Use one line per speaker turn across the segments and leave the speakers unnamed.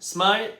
스마일!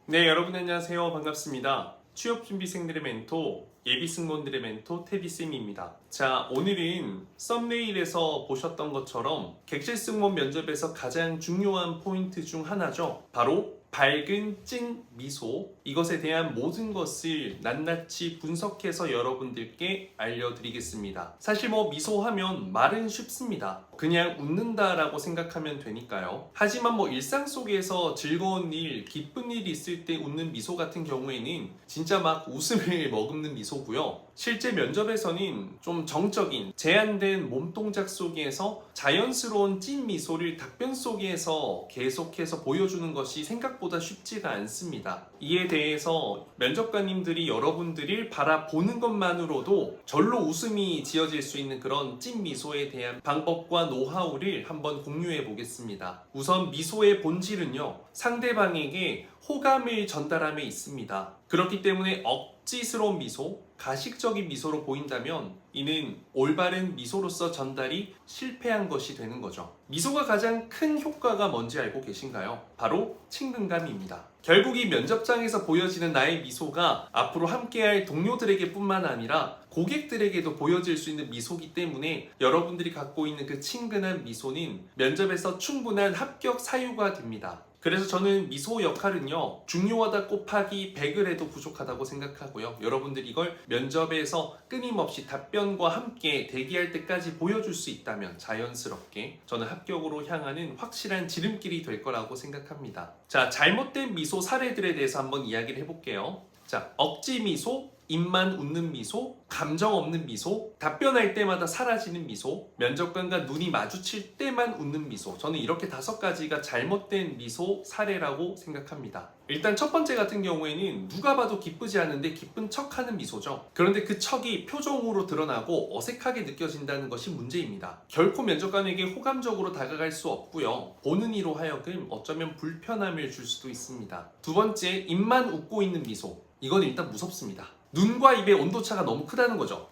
네, 여러분 안녕하세요. 반갑습니다. 취업준비생들의 멘토, 예비승무원들의 멘토 테디쌤입니다. 자, 오늘은 썸네일에서 보셨던 것처럼 객실승무원 면접에서 가장 중요한 포인트 중 하나죠. 바로 밝은 찐 미소, 이것에 대한 모든 것을 낱낱이 분석해서 여러분들께 알려드리겠습니다. 사실 미소하면 말은 쉽습니다. 그냥 웃는다라고 생각하면 되니까요. 하지만 일상 속에서 즐거운 일, 기쁜 일이 있을 때 웃는 미소 같은 경우에는 진짜 막 웃음을 머금는 미소고요. 실제 면접에서는 좀 정적인, 제한된 몸동작 속에서 자연스러운 찐 미소를 답변 속에서 계속해서 보여주는 것이 생각보다 쉽지가 않습니다. 이에 대해서 면접관님들이 여러분들을 바라보는 것만으로도 절로 웃음이 지어질 수 있는 그런 찐 미소에 대한 방법과 노하우를 한번 공유해 보겠습니다. 우선 미소의 본질은요, 상대방에게 호감을 전달함에 있습니다. 그렇기 때문에 억지스러운 미소, 가식적인 미소로 보인다면 이는 올바른 미소로서 전달이 실패한 것이 되는 거죠. 미소가 가장 큰 효과가 뭔지 알고 계신가요? 바로 친근감입니다. 결국 이 면접장에서 보여지는 나의 미소가 앞으로 함께할 동료들에게 뿐만 아니라 고객들에게도 보여질 수 있는 미소이기 때문에 여러분들이 갖고 있는 그 친근한 미소는 면접에서 충분한 합격 사유가 됩니다. 그래서 저는 미소 역할은요, 중요하다 곱하기 100을 해도 부족하다고 생각하고요. 여러분들이 이걸 면접에서 끊임없이 답변과 함께 대기할 때까지 보여줄 수 있다면 자연스럽게 저는 합격으로 향하는 확실한 지름길이 될 거라고 생각합니다. 자, 잘못된 미소 사례들에 대해서 한번 이야기를 해볼게요. 자, 억지 미소, 입만 웃는 미소, 감정 없는 미소, 답변할 때마다 사라지는 미소, 면접관과 눈이 마주칠 때만 웃는 미소. 저는 이렇게 5가지가 잘못된 미소 사례라고 생각합니다. 일단 첫 번째 같은 경우에는 누가 봐도 기쁘지 않은데 기쁜 척하는 미소죠. 그런데 그 척이 표정으로 드러나고 어색하게 느껴진다는 것이 문제입니다. 결코 면접관에게 호감적으로 다가갈 수 없고요. 보는 이로 하여금 어쩌면 불편함을 줄 수도 있습니다. 두 번째, 입만 웃고 있는 미소. 이건 일단 무섭습니다. 눈과 입의 온도차가 너무 크다는 거죠.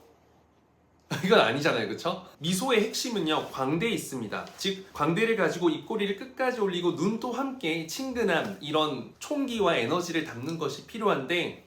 이건 아니잖아요, 그쵸? 미소의 핵심은요, 광대에 있습니다. 즉, 광대를 가지고 입꼬리를 끝까지 올리고 눈도 함께 친근함, 이런 총기와 에너지를 담는 것이 필요한데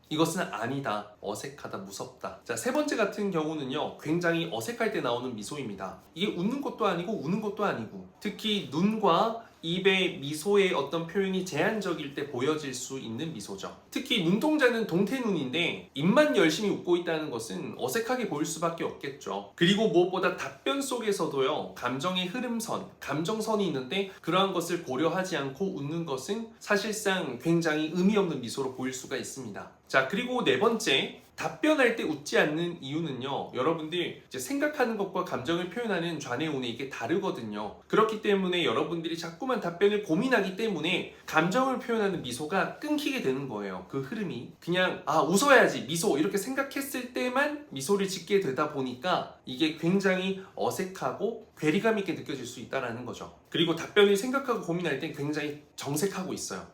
이것은 아니다, 어색하다, 무섭다. 자, 세 번째 같은 경우는요, 굉장히 어색할 때 나오는 미소입니다. 이게 웃는 것도 아니고 우는 것도 아니고, 특히 눈과 입의 미소의 어떤 표현이 제한적일 때 보여질 수 있는 미소죠. 특히 눈동자는 동태눈인데 입만 열심히 웃고 있다는 것은 어색하게 보일 수밖에 없겠죠. 그리고 무엇보다 답변 속에서도요, 감정의 흐름선, 감정선이 있는데 그러한 것을 고려하지 않고 웃는 것은 사실상 굉장히 의미 없는 미소로 보일 수가 있습니다. 자, 그리고 네 번째, 답변할 때 웃지 않는 이유는요, 여러분들 이제 생각하는 것과 감정을 표현하는 좌뇌우뇌 이게 다르거든요. 그렇기 때문에 여러분들이 자꾸만 답변을 고민하기 때문에 감정을 표현하는 미소가 끊기게 되는 거예요. 그 흐름이 그냥 웃어야지 미소 이렇게 생각했을 때만 미소를 짓게 되다 보니까 이게 굉장히 어색하고 괴리감 있게 느껴질 수 있다는 거죠. 그리고 답변을 생각하고 고민할 때 굉장히 정색하고 있어요.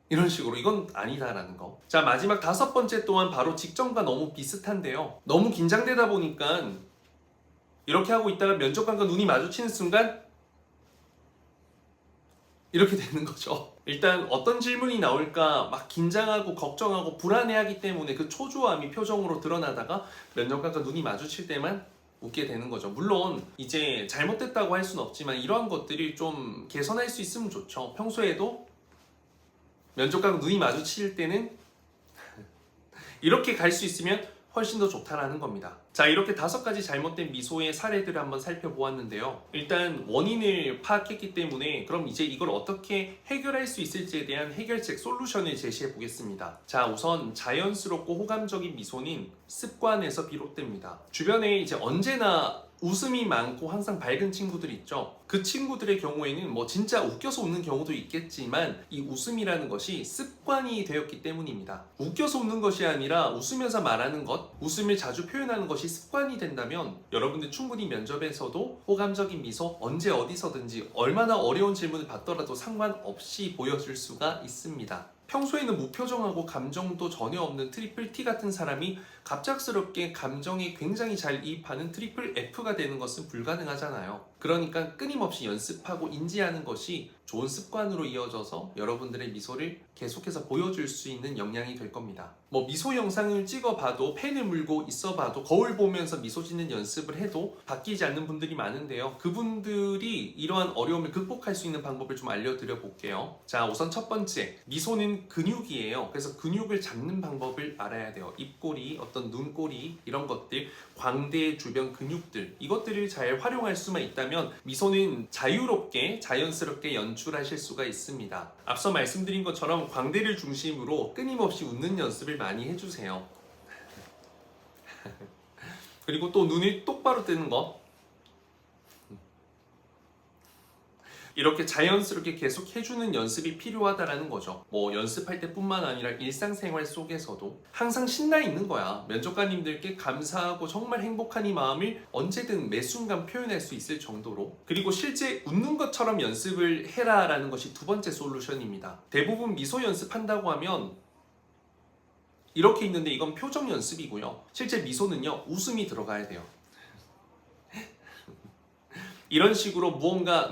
이런 식으로 이건 아니다라는 거. 자, 마지막 5번째 또한 바로 직전과 너무 비슷한데요. 너무 긴장되다 보니까 이렇게 하고 있다가 면접관과 눈이 마주치는 순간 이렇게 되는 거죠. 일단 어떤 질문이 나올까 막 긴장하고 걱정하고 불안해하기 때문에 그 초조함이 표정으로 드러나다가 면접관과 눈이 마주칠 때만 웃게 되는 거죠. 물론 이제 잘못됐다고 할 수는 없지만 이러한 것들이 좀 개선할 수 있으면 좋죠. 평소에도 면접관과 눈이 마주칠 때는 이렇게 갈 수 있으면 훨씬 더 좋다라는 겁니다. 자, 이렇게 5가지 잘못된 미소의 사례들을 한번 살펴보았는데요. 일단 원인을 파악했기 때문에 그럼 이제 이걸 어떻게 해결할 수 있을지에 대한 해결책, 솔루션을 제시해 보겠습니다. 자, 우선 자연스럽고 호감적인 미소는 습관에서 비롯됩니다. 주변에 이제 언제나 웃음이 많고 항상 밝은 친구들이 있죠. 그 친구들의 경우에는 진짜 웃겨서 웃는 경우도 있겠지만 이 웃음이라는 것이 습관이 되었기 때문입니다. 웃겨서 웃는 것이 아니라 웃으면서 말하는 것, 웃음을 자주 표현하는 것이 습관이 된다면 여러분들 충분히 면접에서도 호감적인 미소 언제 어디서든지 얼마나 어려운 질문을 받더라도 상관없이 보여줄 수가 있습니다. 평소에는 무표정하고 감정도 전혀 없는 트리플 T 같은 사람이 갑작스럽게 감정에 굉장히 잘 이입하는 트리플 F가 되는 것은 불가능하잖아요. 그러니까 끊임없이 연습하고 인지하는 것이 좋은 습관으로 이어져서 여러분들의 미소를 계속해서 보여줄 수 있는 역량이 될 겁니다. 뭐 미소 영상을 찍어봐도 펜을 물고 있어봐도 거울 보면서 미소 짓는 연습을 해도 바뀌지 않는 분들이 많은데요. 그분들이 이러한 어려움을 극복할 수 있는 방법을 좀 알려드려 볼게요. 자, 우선 첫 번째, 미소는 근육이에요. 그래서 근육을 잡는 방법을 알아야 돼요. 입꼬리, 어떤 눈꼬리 이런 것들, 광대 주변 근육들, 이것들을 잘 활용할 수만 있다면 미소는 자유롭게 자연스럽게 연출하실 수가 있습니다. 앞서 말씀드린 것처럼 광대를 중심으로 끊임없이 웃는 연습을 많이 해주세요. 그리고 또 눈을 똑바로 뜨는 거, 이렇게 자연스럽게 계속 해주는 연습이 필요하다라는 거죠. 뭐 연습할 때뿐만 아니라 일상생활 속에서도 항상 신나 있는 거야. 면접관님들께 감사하고 정말 행복한 이 마음을 언제든 매 순간 표현할 수 있을 정도로. 그리고 실제 웃는 것처럼 연습을 해라라는 것이 두 번째 솔루션입니다. 대부분 미소 연습한다고 하면 이렇게 있는데 이건 표정 연습이고요. 실제 미소는요, 웃음이 들어가야 돼요. 이런 식으로 무언가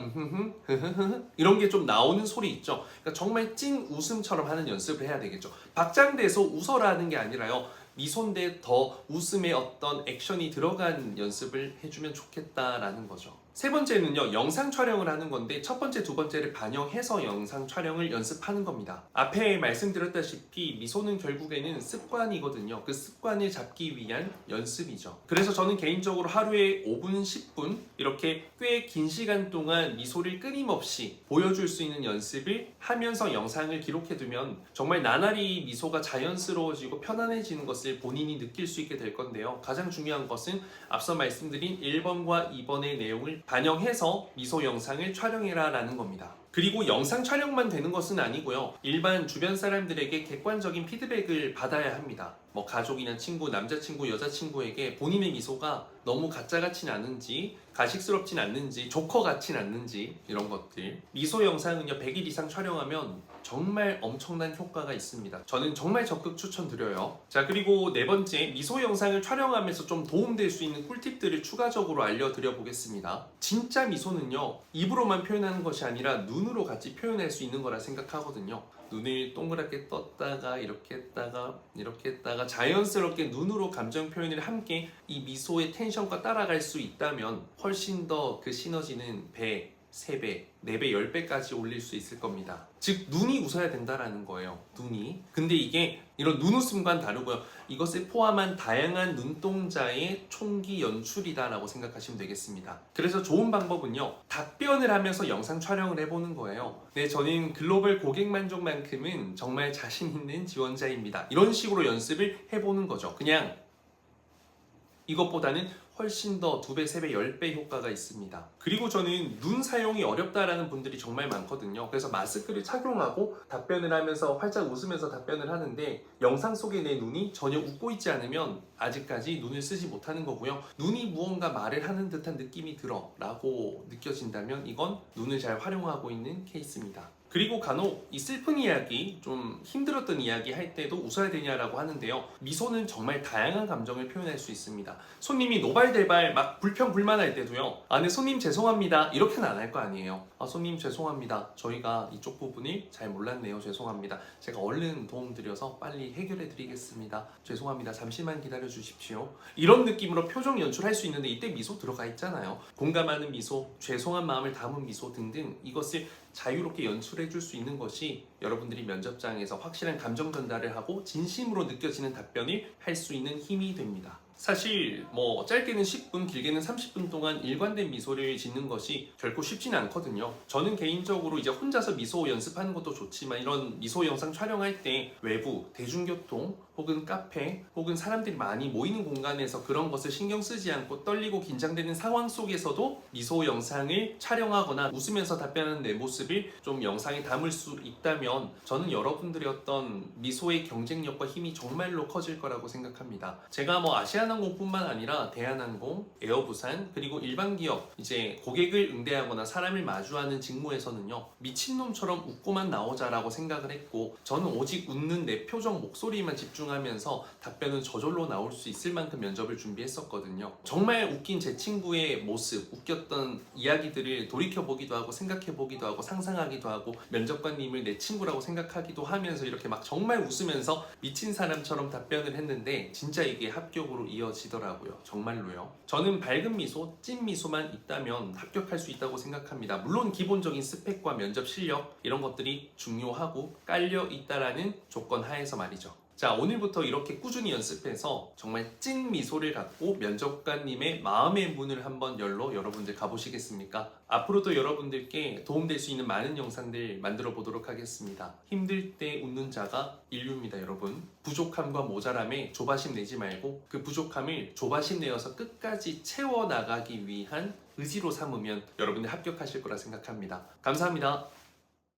이런 게 좀 나오는 소리 있죠. 그러니까 정말 찐 웃음처럼 하는 연습을 해야 되겠죠. 박장대소 웃어라는 게 아니라요, 미소인데 더 웃음의 어떤 액션이 들어간 연습을 해주면 좋겠다라는 거죠. 세 번째는요, 영상 촬영을 하는 건데 첫 번째, 두 번째를 반영해서 영상 촬영을 연습하는 겁니다. 앞에 말씀드렸다시피 미소는 결국에는 습관이거든요. 그 습관을 잡기 위한 연습이죠. 그래서 저는 개인적으로 하루에 5분, 10분 이렇게 꽤 긴 시간 동안 미소를 끊임없이 보여줄 수 있는 연습을 하면서 영상을 기록해두면 정말 나날이 미소가 자연스러워지고 편안해지는 것을 본인이 느낄 수 있게 될 건데요. 가장 중요한 것은 앞서 말씀드린 1번과 2번의 내용을 반영해서 미소 영상을 촬영해라 라는 겁니다. 그리고 영상 촬영만 되는 것은 아니고요. 일반 주변 사람들에게 객관적인 피드백을 받아야 합니다. 뭐 가족이나 친구, 남자친구, 여자친구에게 본인의 미소가 너무 가짜 같진 않은지, 가식스럽진 않는지, 조커 같진 않는지 이런 것들. 미소 영상은요, 100일 이상 촬영하면 정말 엄청난 효과가 있습니다. 저는 정말 적극 추천드려요. 자, 그리고 네 번째, 미소 영상을 촬영하면서 좀 도움될 수 있는 꿀팁들을 추가적으로 알려드려 보겠습니다. 진짜 미소는요, 입으로만 표현하는 것이 아니라 눈으로 같이 표현할 수 있는 거라 생각하거든요. 눈을 동그랗게 떴다가 이렇게 했다가 이렇게 했다가 자연스럽게 눈으로 감정 표현을 함께 이 미소의 텐션과 따라갈 수 있다면 훨씬 더 그 시너지는 배, 3배, 4배, 10배까지 올릴 수 있을 겁니다. 즉 눈이 웃어야 된다라는 거예요. 눈이. 근데 이게 이런 눈웃음과는 다르고요. 이것을 포함한 다양한 눈동자의 총기 연출이다라고 생각하시면 되겠습니다. 그래서 좋은 방법은요, 답변을 하면서 영상 촬영을 해보는 거예요. 네, 저는 글로벌 고객 만족만큼은 정말 자신 있는 지원자입니다. 이런 식으로 연습을 해보는 거죠. 그냥 이것보다는 훨씬 더 2배, 3배, 10배 효과가 있습니다. 그리고 저는 눈 사용이 어렵다라는 분들이 정말 많거든요. 그래서 마스크를 착용하고 답변을 하면서 활짝 웃으면서 답변을 하는데 영상 속의 내 눈이 전혀 웃고 있지 않으면 아직까지 눈을 쓰지 못하는 거고요. 눈이 무언가 말을 하는 듯한 느낌이 들어 라고 느껴진다면 이건 눈을 잘 활용하고 있는 케이스입니다. 그리고 간혹 이 슬픈 이야기, 좀 힘들었던 이야기 할 때도 웃어야 되냐라고 하는데요. 미소는 정말 다양한 감정을 표현할 수 있습니다. 손님이 노발대발 막 불평불만할 때도요. 아, 네, 손님 죄송합니다. 이렇게는 안 할 거 아니에요. 아, 손님 죄송합니다. 저희가 이쪽 부분을 잘 몰랐네요. 죄송합니다. 제가 얼른 도움드려서 빨리 해결해 드리겠습니다. 죄송합니다. 잠시만 기다려 주십시오. 이런 느낌으로 표정 연출할 수 있는데 이때 미소 들어가 있잖아요. 공감하는 미소, 죄송한 마음을 담은 미소 등등 이것을 자유롭게 연출해 줄 수 있는 것이 여러분들이 면접장에서 확실한 감정 전달을 하고 진심으로 느껴지는 답변을 할 수 있는 힘이 됩니다. 사실 뭐 짧게는 10분, 길게는 30분 동안 일관된 미소를 짓는 것이 결코 쉽지는 않거든요. 저는 개인적으로 이제 혼자서 미소 연습하는 것도 좋지만 이런 미소 영상 촬영할 때 외부, 대중교통, 혹은 카페, 혹은 사람들이 많이 모이는 공간에서 그런 것을 신경 쓰지 않고 떨리고 긴장되는 상황 속에서도 미소 영상을 촬영하거나 웃으면서 답변하는 내 모습을 좀 영상에 담을 수 있다면 저는 여러분들의 어떤 미소의 경쟁력과 힘이 정말로 커질 거라고 생각합니다. 제가 뭐 아시아나항공뿐만 아니라 대한항공, 에어부산, 그리고 일반 기업 이제 고객을 응대하거나 사람을 마주하는 직무에서는요, 미친놈처럼 웃고만 나오자라고 생각을 했고 저는 오직 웃는 내 표정, 목소리만 집중하는 집중하면서 답변은 저절로 나올 수 있을 만큼 면접을 준비했었거든요. 정말 웃긴 제 친구의 모습, 웃겼던 이야기들을 돌이켜보기도 하고 생각해보기도 하고 상상하기도 하고 면접관님을 내 친구라고 생각하기도 하면서 이렇게 막 정말 웃으면서 미친 사람처럼 답변을 했는데 진짜 이게 합격으로 이어지더라고요. 정말로요. 저는 밝은 미소, 찐 미소만 있다면 합격할 수 있다고 생각합니다. 물론 기본적인 스펙과 면접 실력 이런 것들이 중요하고 깔려 있다라는 조건 하에서 말이죠. 자, 오늘부터 이렇게 꾸준히 연습해서 정말 찐 미소를 갖고 면접관님의 마음의 문을 한번 열러 여러분들 가보시겠습니까? 앞으로도 여러분들께 도움될 수 있는 많은 영상들 만들어 보도록 하겠습니다. 힘들 때 웃는 자가 인류입니다, 여러분. 부족함과 모자람에 조바심 내지 말고 그 부족함을 조바심 내어서 끝까지 채워나가기 위한 의지로 삼으면 여러분들 합격하실 거라 생각합니다. 감사합니다.